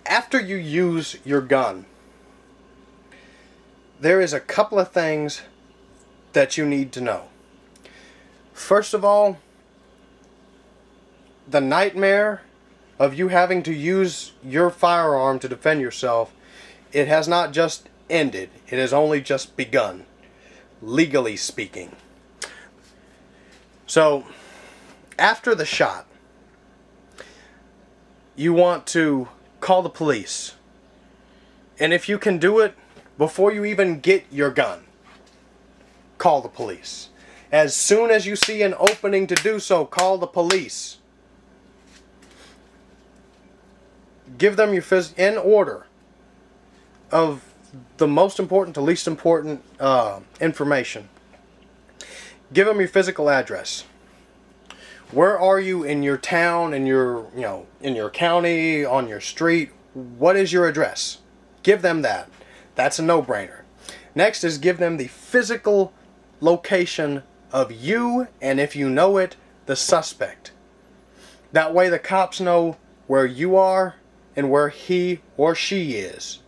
After you use your gun, there is a couple of things that you need to know. First of all, the nightmare of you having to use your firearm to defend yourself, it has not just ended, it has only just begun, legally speaking. So, after the shot, you want to call the police. And if you can do it before you even get your gun, call the police. As soon as you see an opening to do so, call the police. Give them your in order of the most important to least important information. Give them your physical address. Where are you in your town, in your, in your county, on your street? What is your address? Give them that. That's a no-brainer. Next is give them the physical location of you, and if you know it, the suspect. That way the cops know where you are and where he or she is.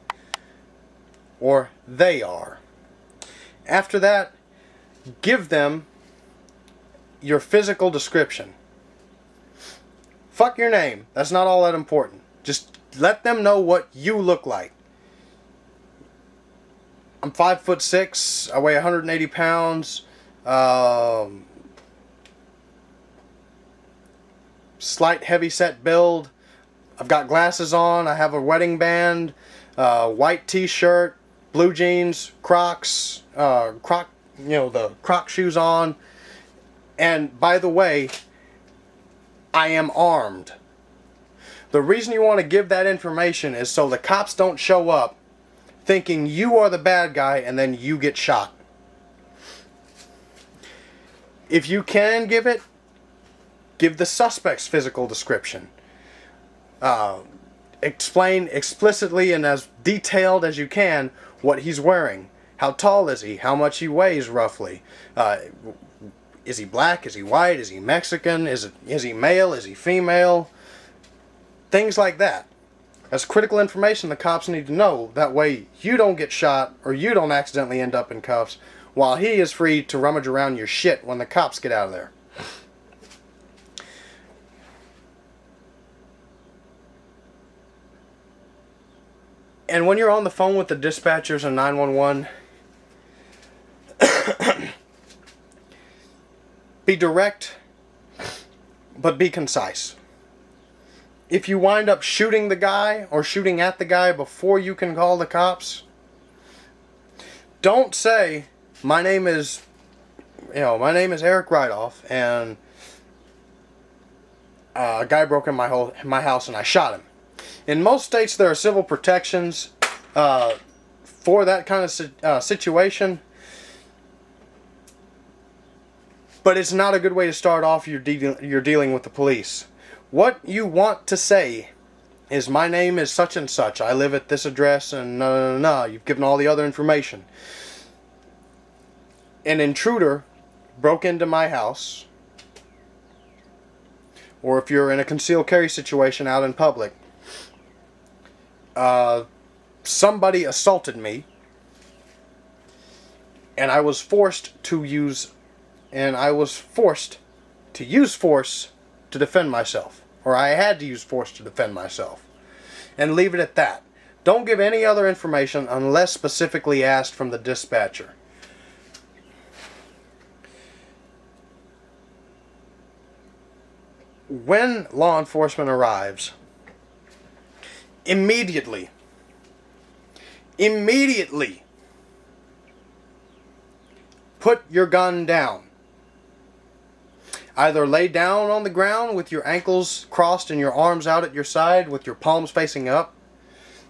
Or they are. After that, give them your physical description. Fuck your name. That's not all that important. Just let them know what you look like. I'm 5'6". I weigh 180 pounds. Slight heavy-set build. I've got glasses on. I have a wedding band. White t-shirt. Blue jeans. Crocs. The Croc shoes on. And by the way, I am armed. The reason you want to give that information is so the cops don't show up thinking you are the bad guy and then you get shot. If you can give it, give the suspect's physical description. Explain explicitly and as detailed as you can what he's wearing. How tall is he? How much he weighs roughly? Is he black? Is he white? Is he Mexican? Is he male? Is he female? Things like that. That's critical information the cops need to know. That way you don't get shot or you don't accidentally end up in cuffs while he is free to rummage around your shit when the cops get out of there. And when you're on the phone with the dispatchers and 911, be direct, but be concise. If you wind up shooting the guy or shooting at the guy before you can call the cops, don't say, my name is Eric Ridoff, and a guy broke in my house and I shot him. In most states there are civil protections for that kind of situation. But it's not a good way to start off you're dealing with the police. What you want to say is, my name is such and such. I live at this address, and no. You've given all the other information. An intruder broke into my house. Or if you're in a concealed carry situation out in public. Somebody assaulted me. And I was forced to use force to defend myself. Or I had to use force to defend myself. And leave it at that. Don't give any other information unless specifically asked from the dispatcher. When law enforcement arrives, immediately, put your gun down. Either lay down on the ground with your ankles crossed and your arms out at your side with your palms facing up,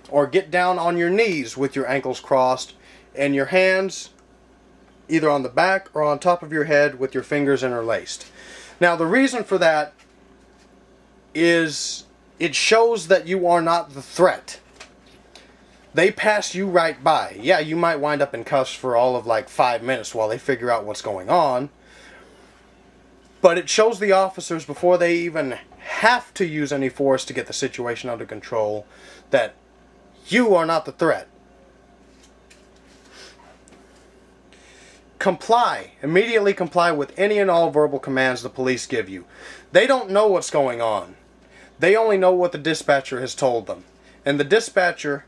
or get down on your knees with your ankles crossed and your hands either on the back or on top of your head with your fingers interlaced. Now the reason for that is it shows that you are not the threat. They pass you right by. Yeah, you might wind up in cuffs for all of like 5 minutes while they figure out what's going on. But it shows the officers before they even have to use any force to get the situation under control that You are not the threat. Comply. Immediately comply with any and all verbal commands the police give you. They don't know what's going on. They only know what the dispatcher has told them. And the dispatcher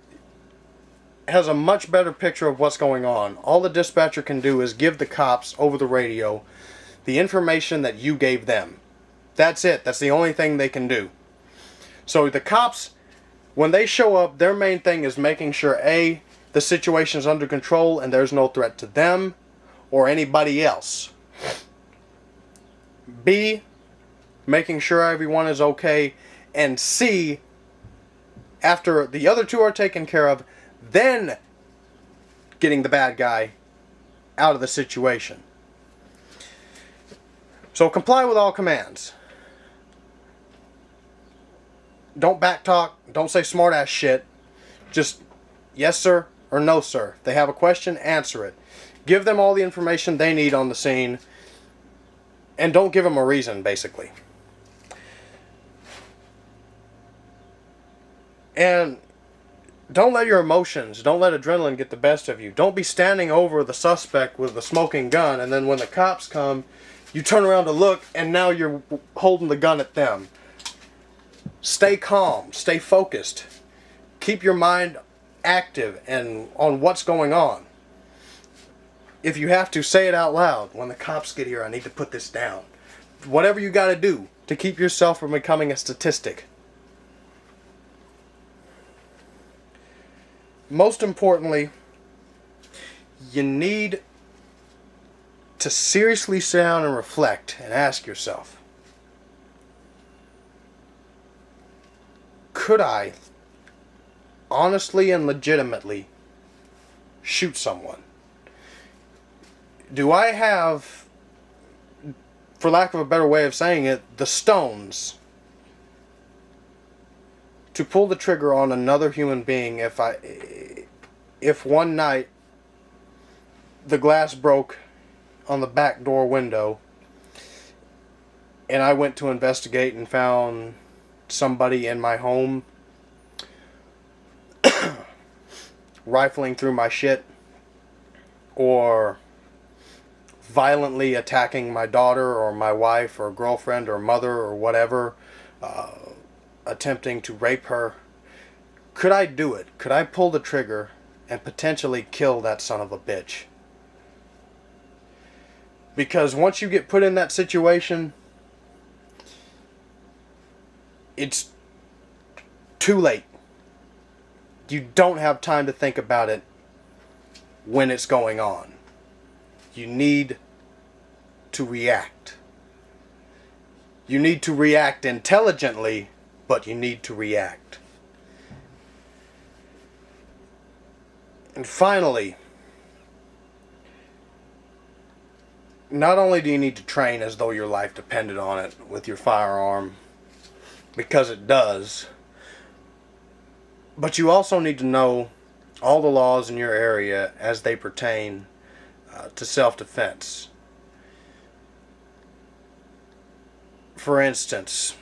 has a much better picture of what's going on. All the dispatcher can do is give the cops over the radio the information that you gave them. That's it. That's the only thing they can do. So the cops, when they show up, their main thing is making sure A, the situation is under control and there's no threat to them or anybody else. B, making sure everyone is okay. And C, after the other two are taken care of, then getting the bad guy out of the situation. So comply with all commands. Don't backtalk. Don't say smart ass shit. Just yes sir or no sir. If they have a question, answer it. Give them all the information they need on the scene. And don't give them a reason, basically. And don't let your emotions, don't let adrenaline get the best of you. Don't be standing over the suspect with the smoking gun, and then when the cops come, you turn around to look, and now you're holding the gun at them. Stay calm. Stay focused. Keep your mind active and on what's going on. If you have to, say it out loud. When the cops get here, I need to put this down. Whatever you got to do to keep yourself from becoming a statistic. Most importantly, you need to seriously sit down and reflect and ask yourself, could I honestly and legitimately shoot someone? Do I have, for lack of a better way of saying it, the stones to pull the trigger on another human being if one night the glass broke on the back door window and I went to investigate and found somebody in my home rifling through my shit or violently attacking my daughter or my wife or girlfriend or mother or whatever, attempting to rape her. Could I do it? Could I pull the trigger and potentially kill that son of a bitch? Because once you get put in that situation, it's too late. You don't have time to think about it when it's going on. You need to react. You need to react intelligently, but you need to react. And finally, not only do you need to train as though your life depended on it with your firearm, because it does, but you also need to know all the laws in your area as they pertain to self-defense. For instance,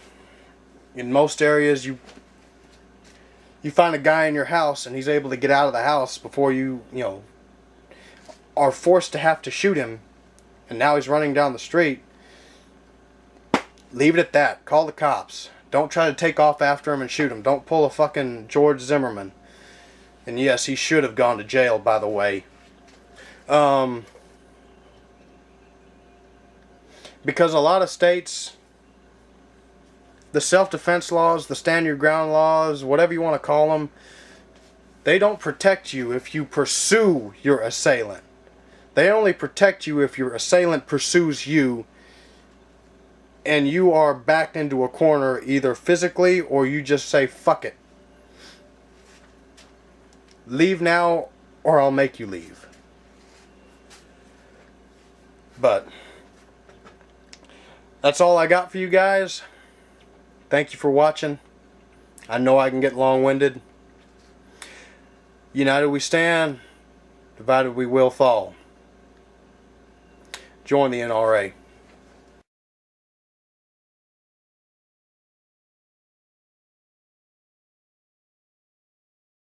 in most areas you find a guy in your house and he's able to get out of the house before you are forced to have to shoot him, and now he's running down the street. Leave it at that. Call the cops. Don't try to take off after him and shoot him. Don't pull a fucking George Zimmerman. And yes, he should have gone to jail, by the way. Because a lot of states, the self-defense laws, the stand your ground laws, whatever you want to call them, they don't protect you if you pursue your assailant. They only protect you if your assailant pursues you and you are backed into a corner either physically or you just say, fuck it. Leave now or I'll make you leave. But that's all I got for you guys. Thank you for watching. I know I can get long-winded. United we stand, divided we will fall. Join the NRA.